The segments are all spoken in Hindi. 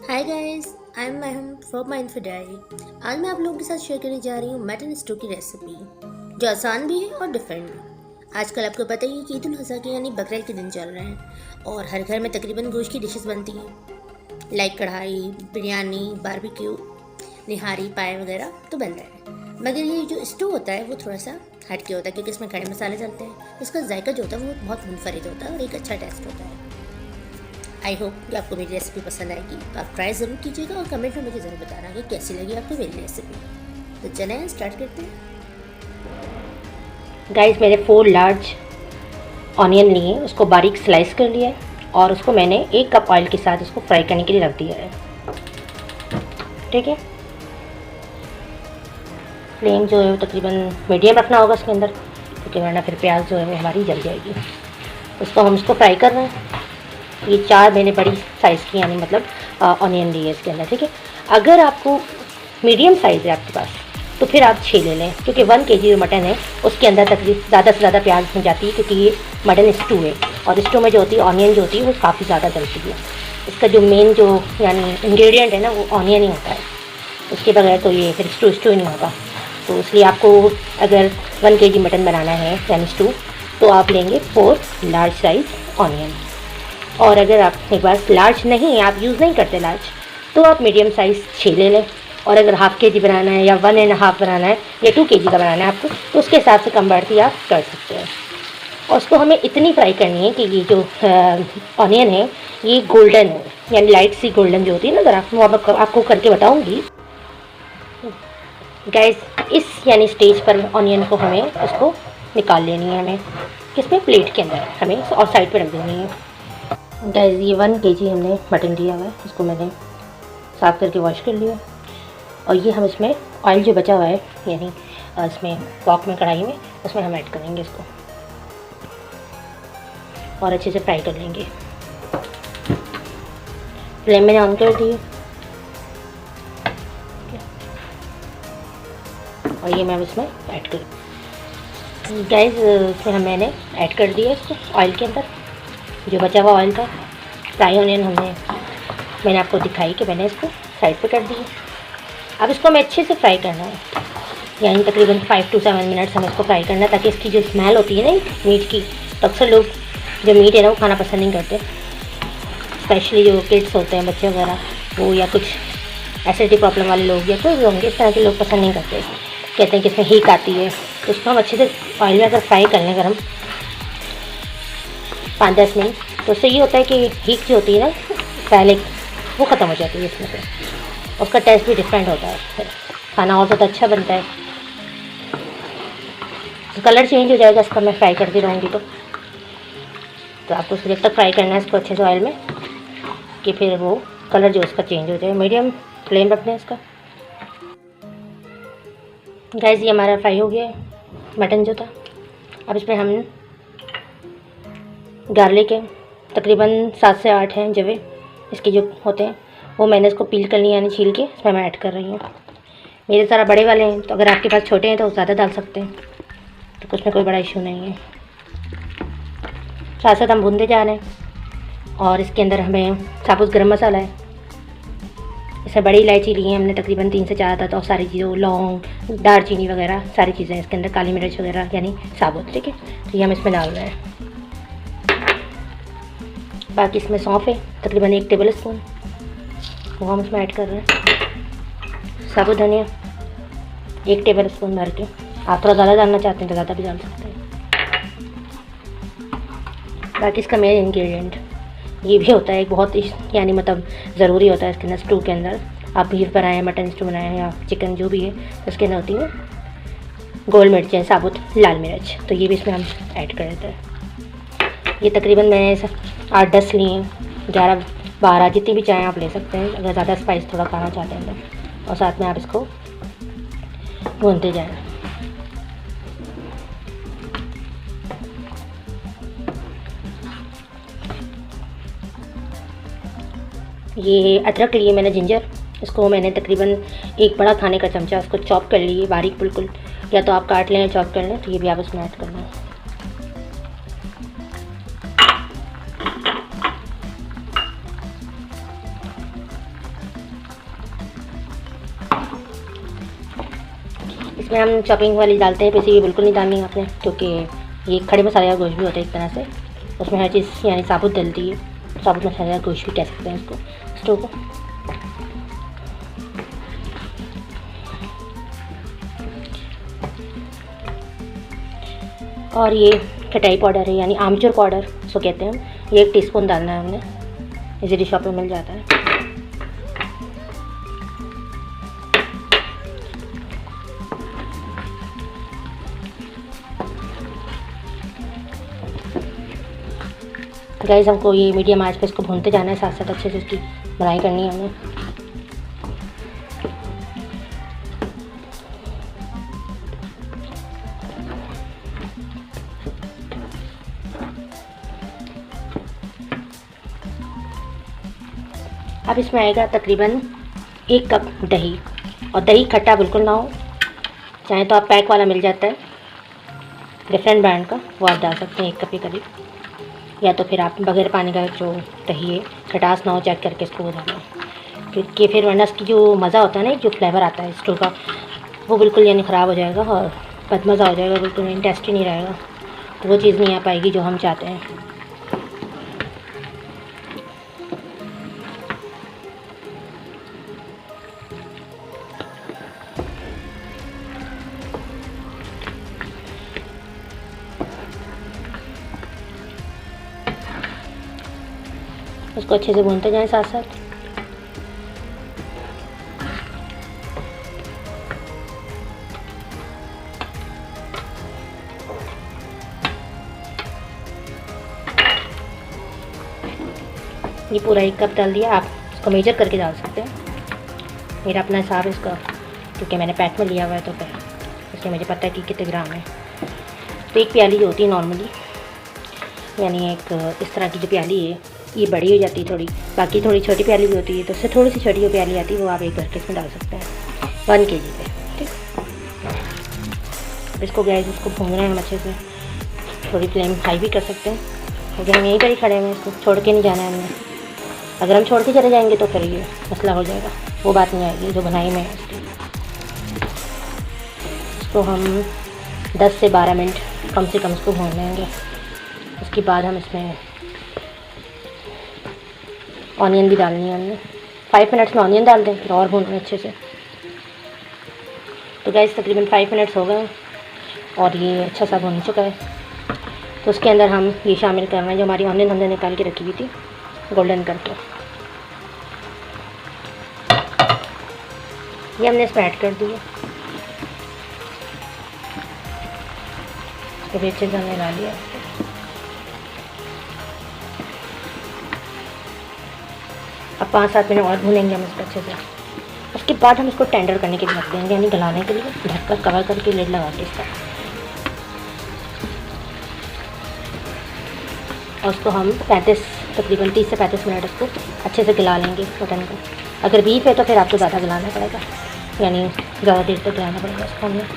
Hi guys, I am Maham from my info diary. आज मैं आप लोगों के साथ शेयर करने जा रही हूँ मटन स्टू की रेसिपी, जो आसान भी है और डिफरेंट भी। आजकल आपको पता ही है कि ईद उल अज़हा के यानी बकरीद के दिन चल रहे हैं और हर घर में तकरीबन गोश्त की डिशेस बनती हैं, लाइक कढ़ाई, बिरयानी, बारबेक्यू, निहारी, पाए वगैरह तो बन रहे हैं। मगर ये जो स्टू होता है वो थोड़ा सा हट के होता है, क्योंकि इसमें खड़े मसाले डलते हैं। इसका जायका जो होता है वो बहुत मुनफरिद होता है और एक अच्छा टेस्ट होता है। आई होप कि आपको मेरी रेसिपी पसंद आएगी, तो आप ट्राई ज़रूर कीजिएगा और कमेंट में मुझे ज़रूर बताना कि कैसी लगी आपको मेरी रेसिपी। तो चलें स्टार्ट करते हैं। गाइस, मैंने 4 लार्ज ऑनियन लिए, उसको बारीक स्लाइस कर लिया है और उसको मैंने 1 कप ऑयल के साथ उसको फ्राई करने के लिए रख दिया है। ठीक है, फ्लेम जो है वो तकरीबन मीडियम रखना होगा इसके अंदर, क्योंकि वरना फिर प्याज जो है वो हमारी जल जाएगी। हम इसको फ्राई कर रहे हैं। ये 4 मैंने बड़ी साइज़ की यानी मतलब ऑनियन ली है इसके अंदर। ठीक है, अगर आपको मीडियम साइज़ है आपके पास तो फिर आप 6 ले लें, क्योंकि 1 kg जो मटन है उसके अंदर तकरीबन ज़्यादा से ज़्यादा प्याज हो जाती है, क्योंकि ये मटन स्टू है और स्टू में जो होती है ऑनियन जो होती है वो काफ़ी ज़्यादा डलती है। इसका जो मेन जो यानी इंग्रेडिएंट है ना वो ऑनियन ही होता है, उसके बगैर तो ये फिर स्टू ही नहीं होता। तो इसलिए आपको अगर 1 kg मटन बनाना है यानी स्टू, तो आप लेंगे 4 लार्ज साइज़ ऑनियन। और अगर आपके पास लार्ज नहीं है, आप यूज़ नहीं करते लार्ज, तो आप मीडियम साइज़ 6 ले लें। और अगर हाफ़ kg बनाना है या 1.5 बनाना है या 2 kg का बनाना है आपको, तो उसके हिसाब से कम बढ़ती आप कर सकते हैं। और उसको हमें इतनी फ्राई करनी है कि ये जो ऑनियन है ये गोल्डन है, यानी लाइट सी गोल्डन जो होती है ना, ज़रा वो आपको करके बताऊँगी। गैस, इस यानी स्टेज पर ऑनियन को हमें उसको निकाल लेनी है, हमें किसमें प्लेट के अंदर हमें और साइड पर रख देनी है। गाइस, ये 1 kg हमने मटन लिया हुआ है, इसको मैंने साफ़ करके वॉश कर लिया। और ये हम इसमें ऑयल जो बचा हुआ है यानी इसमें वॉक में कढ़ाई में, उसमें हम ऐड करेंगे इसको और अच्छे से फ्राई कर लेंगे। फ्लेम मैंने ऑन कर दी और ये मैं इसमें ऐड कर गाइस, इसमें मैंने ऐड कर दिया इसको ऑयल के अंदर। जो बचा हुआ ऑयल था, फ्राई ऑनियन मैंने आपको दिखाई कि मैंने इसको साइड पे कर दी। अब इसको हमें अच्छे से फ्राई करना है, यानी तकरीबन 5 to 7 मिनट्स हमें इसको फ्राई करना है, ताकि इसकी जो स्मेल होती है ना मीट की, तो अक्सर लोग जो मीट है ना वो खाना पसंद नहीं करते, स्पेशली जो किड्स होते हैं, बच्चे वगैरह, वो या कुछ एसिडिटी प्रॉब्लम वाले लोग या कोई भी होंगे, इस तरह के लोग पसंद नहीं करते, कहते हैं कि इसमें हीट आती है। तो इसको हम अच्छे से ऑयल में अगर फ्राई कर लें अगर हम 5-10 मिनट, तो उससे ये होता है कि हीट जो होती है ना पहले वो ख़त्म हो जाती है इसमें से, उसका टेस्ट भी डिफरेंट होता है, खाना और ज़्यादा अच्छा बनता है। कलर चेंज हो जाएगा इसका, मैं फ्राई करती रहूँगी तो आपको जब तक फ्राई करना है इसको अच्छे से ऑयल में, कि फिर वो कलर जो इसका चेंज हो जाए। मीडियम फ्लेम रखना है इसका। गाइस, ये हमारा फ्राई हो गया है मटन जो था। अब इसमें हम गार्लिक है, तकरीबन 7 से 8 हैं जवे इसके जो होते हैं, वो मैंने इसको पील कर लिया यानी छील के इसमें मैं ऐड कर रही हूँ। मेरे सारा बड़े वाले हैं, तो अगर आपके पास छोटे हैं तो ज़्यादा डाल सकते हैं, तो कुछ में कोई बड़ा इशू नहीं है। साथ साथ हम भूनते जा रहे हैं। और इसके अंदर हमें साबुत गरम मसाला है, इसमें बड़ी इलायची ली है हमने तकरीबन 3 से 4 आदत, और सारी चीज़ों लौंग, दालचीनी वगैरह सारी चीज़ें इसके अंदर, काली मिर्च वगैरह यानी साबुत। ठीक है, तो ये हम इसमें डाल रहे हैं। बाकी इसमें सौंफ है तकरीबन 1 टेबल स्पून, वो हम इसमें ऐड कर रहे हैं। साबुत धनिया 1 टेबल स्पून भर के, आप थोड़ा ज़्यादा डालना चाहते हैं तो ज़्यादा भी डाल सकते हैं। बाकी इसका मेन इंग्रेडिएंट ये भी होता है, एक बहुत यानी मतलब ज़रूरी होता है इसके अंदर, स्टू के अंदर, आप बीफ बनाएं, मटन स्टू बनाएं या चिकन जो भी है, तो उसके अंदर होती है गोल मिर्चें, साबुत लाल मिर्च, तो ये भी इसमें हम ऐड कर देते हैं। ये तकरीबन मैंने 8-10 लिए, 11-12 जितनी भी चाहें आप ले सकते हैं, अगर ज़्यादा स्पाइस थोड़ा खाना चाहते हैं तो। और साथ में आप इसको भूनते जाएं। ये अदरक लिए मैंने जिंजर, इसको मैंने तकरीबन 1 बड़ा खाने का चमचा उसको चॉप कर लिए बारीक बिल्कुल, या तो आप काट लें चॉप कर लें, तो ये भी आप इसमें ऐड करना है। इसमें हम चॉपिंग वाली डालते हैं, पिसी हुई बिल्कुल नहीं डालनी आपने, क्योंकि ये खड़े मसाले का गोश्त भी होता है एक तरह से, उसमें हर चीज़ यानी साबुत डलती है, साबुत मसाले का गोश्त भी कह सकते हैं इसको, स्टोव को। और ये खटाई पाउडर है यानी आमचूर पाउडर उसको कहते हैं हम, ये 1 टीस्पून डालना है हमने, इजीली शॉप में मिल जाता है। गाइस हमको ये मीडियम आंच पे इसको भूनते जाना है, साथ साथ अच्छे से इसकी बनाई करनी है हमें। अब इसमें आएगा तकरीबन 1 कप दही, और दही खट्टा बिल्कुल ना हो, चाहे तो आप पैक वाला मिल जाता है डिफरेंट ब्रांड का, वो आप डाल सकते हैं 1 कप के करीब, या तो फिर आप बगैर पानी का जो दही है खटास ना हो चेक करके इसको वो डालें, क्योंकि फिर वरना इसकी जो मज़ा होता है ना, जो फ्लेवर आता है स्टोव का, वो बिल्कुल यानी ख़राब हो जाएगा और बदमज़ा हो जाएगा, बिल्कुल टेस्टी नहीं रहेगा, वो चीज़ नहीं आ पाएगी जो हम चाहते हैं। उसको अच्छे से भूनते जाएं साथ साथ। ये पूरा 1 कप डाल दिया, आप इसको मेजर करके डाल सकते हैं, मेरा अपना हिसाब है इसका, क्योंकि मैंने पैक में लिया हुआ है तो फिर इसलिए मुझे पता है कि कितने ग्राम है। तो 1 प्याली जो होती है नॉर्मली, यानी एक इस तरह की जो प्याली है ये बड़ी हो जाती है थोड़ी, बाकी थोड़ी छोटी प्याली भी होती है, तो उससे थोड़ी सी छोटी जो प्याली आती है वो आप 1 भर के इसमें डाल सकते हैं 1 kg पे, ठीक। अब इसको गैस उसको भून रहे हैं हम अच्छे से, थोड़ी फ्लेम हाई भी कर सकते हैं, क्योंकि हम यहीं पर ही खड़े हैं, इसको छोड़ के नहीं जाना है हमने, अगर हम छोड़ के चले जाएंगे तो फिर ये मसला हो जाएगा, वो बात नहीं आएगी जो बनाई में है उसकी। इसको हम 10 से 12 मिनट कम से कम इसको भून लेंगे, उसके बाद हम इसमें ऑनियन भी डालनी है हमने, 5 मिनट्स में ऑनियन डाल दें, फिर और भून लें अच्छे से। तो गैस तकरीबन 5 मिनट्स हो गए और ये अच्छा सा भून चुका है, तो उसके अंदर हम ये शामिल कर रहे हैं जो हमारी ऑनियन हमने निकाल के रखी हुई थी गोल्डन करके, ये हमने इसमें ऐड कर दिया, इसको भी अच्छे से हमने डाल लिया। अब 5-7 मिनट और भूनेंगे हम इसको अच्छे से, उसके बाद हम इसको टेंडर करने के लिए रख देंगे, यानी गलाने के लिए ढककर कवर करके लिड लगा के इसका, और उसको हम तकरीबन 30 से 35 मिनट इसको अच्छे से गला लेंगे मटन को। अगर बीफ है तो फिर आपको ज़्यादा गलाना पड़ेगा, यानी ज़्यादा देर तक गलाना पड़ेगा इसको हमें,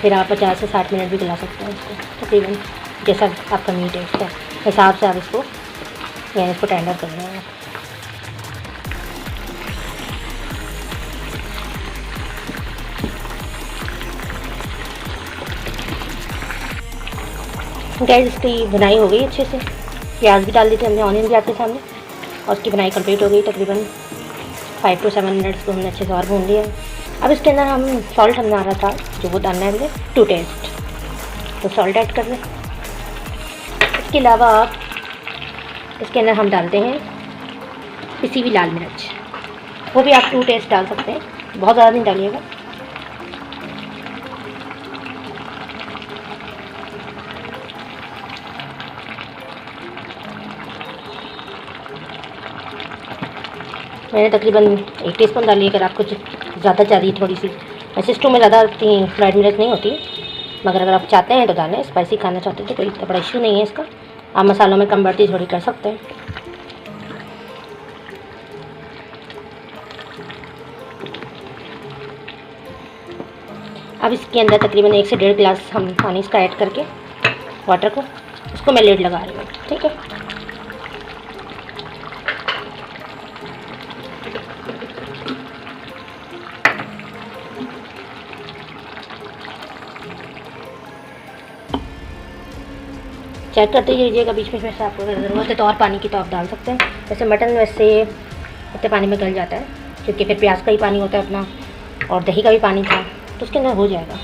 फिर आप 50 से 60 मिनट भी गला सकते हैं इसको, तकरीबन जैसा आपका मीट है उसका हिसाब से आप इसको यानी इसको टेंडर कर रहे हैं। गैस इसकी बनाई हो गई अच्छे से, प्याज भी डाल दी थी हमने, ऑनियन भी आपके सामने, और उसकी बनाई कंप्लीट हो गई, तकरीबन 5 to 7 मिनट्स को हमने अच्छे से और भून लिया। अब इसके अंदर हम सॉल्ट हमने आ रहा था जो वो डालना है मुझे टू टेस्ट, तो सॉल्ट ऐड कर लें। इसके अलावा आप इसके अंदर हम डालते हैं पिसी हुई लाल मिर्च, वो भी आप 2 टेस्ट डाल सकते हैं, बहुत ज़्यादा नहीं डालिएगा। मैंने तकरीबन 1 टीस्पून डाली, अगर आपको ज़्यादा चाहिए थोड़ी सी, वैसे स्टू में ज़्यादा फ्राइड मिर्च नहीं होती, मगर अगर आप चाहते हैं तो डालें, स्पाइसी खाना चाहते हैं तो कोई बड़ा इशू नहीं है इसका, आप मसालों में कम बढ़ती थोड़ी कर सकते हैं। अब इसके अंदर तकरीबन 1 से 1.5 गिलास हम पानी इसका ऐड करके वाटर को, उसको मैं लिड लगा रही हूँ, ठीक है। चेक करते रहिएगा बीच में से, आपको अगर ज़रूरत है तो और पानी की तो आप डाल सकते हैं। वैसे मटन वैसे इतने पानी में गल जाता है, क्योंकि फिर प्याज का ही पानी होता है अपना, और दही का भी पानी था, तो उसके अंदर हो जाएगा।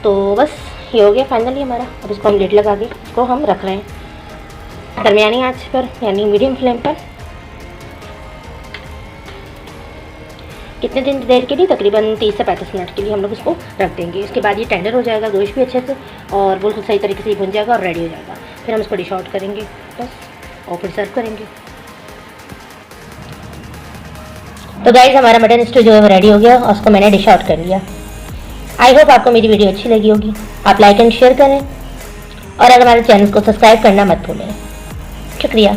तो बस ये हो गया फाइनली हमारा। अब इसको हम लिड लगा के इसको हम रख रहे हैं दरमियानी आंच पर, यानी मीडियम फ्लेम पर। कितने दिन देर के लिए? तकरीबन 30 से 35 मिनट के लिए हम लोग इसको रख देंगे। इसके बाद ये टेंडर हो जाएगा, गोश्त भी अच्छे से और बिल्कुल सही तरीके से भुन जाएगा और रेडी हो जाएगा। फिर हम इसको डिश आउट करेंगे बस, और फिर सर्व करेंगे। तो गाइस हमारा मटन स्टू जो है रेडी हो गया और उसको मैंने डिश आउट कर लिया। आई होप आपको मेरी वीडियो अच्छी लगी होगी। आप लाइक एंड शेयर करें और अगर हमारे चैनल को सब्सक्राइब करना मत भूलें। शुक्रिया।